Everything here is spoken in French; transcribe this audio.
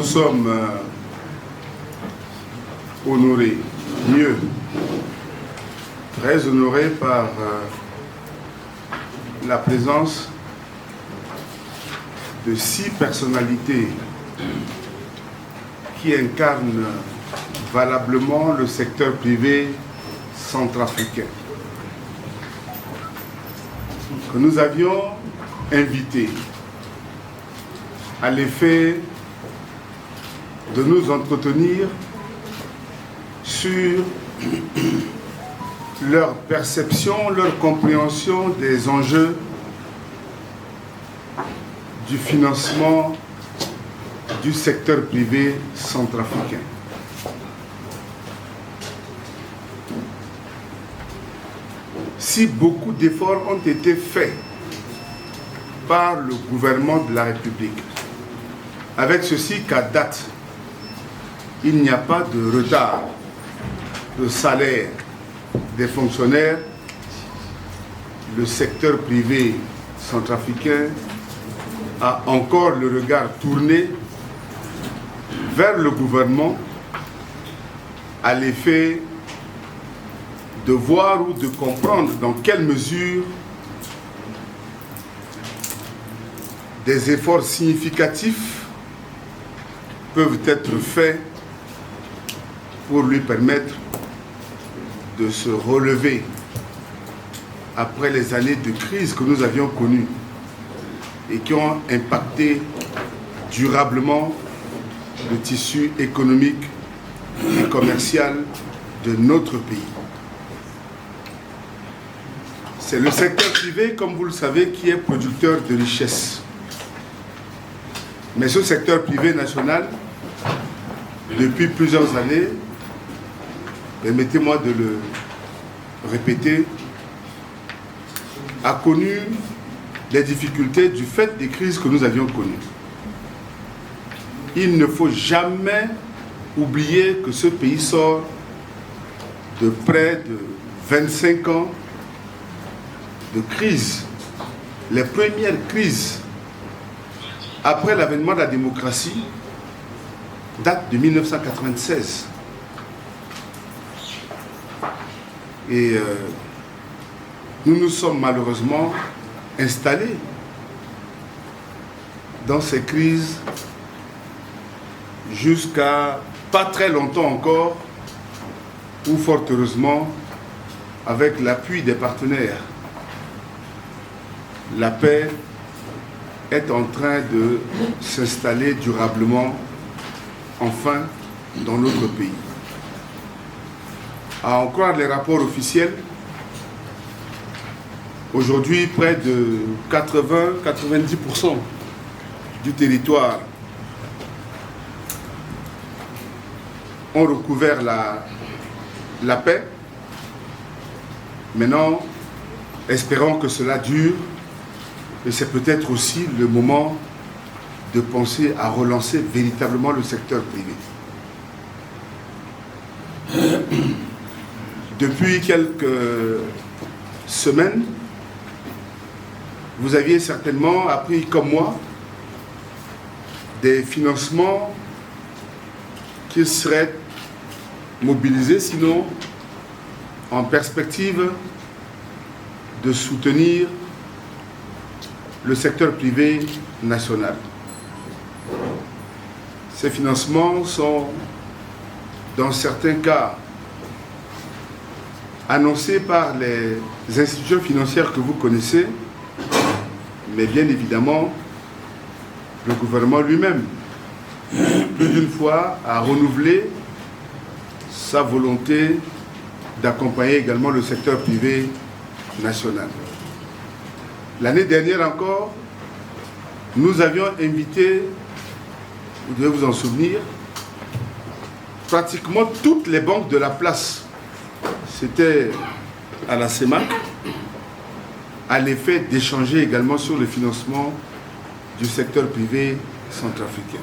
sommes honorés, mieux, très honorés par la présence de 6 personnalités qui incarnent valablement le secteur privé centrafricain, que nous avions invités à l'effet de nous entretenir sur leur perception, leur compréhension des enjeux du financement du secteur privé centrafricain. Si beaucoup d'efforts ont été faits par le gouvernement de la République, avec ceci qu'à date, il n'y a pas de retard de salaire des fonctionnaires, le secteur privé centrafricain a encore le regard tourné vers le gouvernement à l'effet de voir ou de comprendre dans quelle mesure des efforts significatifs peuvent être faits pour lui permettre de se relever après les années de crise que nous avions connues et qui ont impacté durablement le tissu économique et commercial de notre pays. C'est le secteur privé, comme vous le savez, qui est producteur de richesses. Mais ce secteur privé national, depuis plusieurs années, permettez-moi de le répéter, a connu des difficultés du fait des crises que nous avions connues. Il ne faut jamais oublier que ce pays sort de près de 25 ans de crise. Les premières crises après l'avènement de la démocratie datent de 1996. Et nous nous sommes malheureusement installés dans ces crises jusqu'à pas très longtemps encore, ou fort heureusement, avec l'appui des partenaires, la paix est en train de s'installer durablement, enfin, dans notre pays. À en croire les rapports officiels, aujourd'hui, près de 80-90% du territoire ont recouvert la paix. Maintenant, espérons que cela dure et c'est peut-être aussi le moment de penser à relancer véritablement le secteur privé. Depuis quelques semaines, vous aviez certainement appris comme moi des financements qui seraient mobilisés, sinon en perspective de soutenir le secteur privé national. Ces financements sont, dans certains cas, annoncés par les institutions financières que vous connaissez, mais bien évidemment, le gouvernement lui-même, plus d'une fois, a renouvelé sa volonté d'accompagner également le secteur privé national. L'année dernière encore, nous avions invité, vous devez vous en souvenir, pratiquement toutes les banques de la place. C'était à la CEMAC, à l'effet d'échanger également sur le financement du secteur privé centrafricain.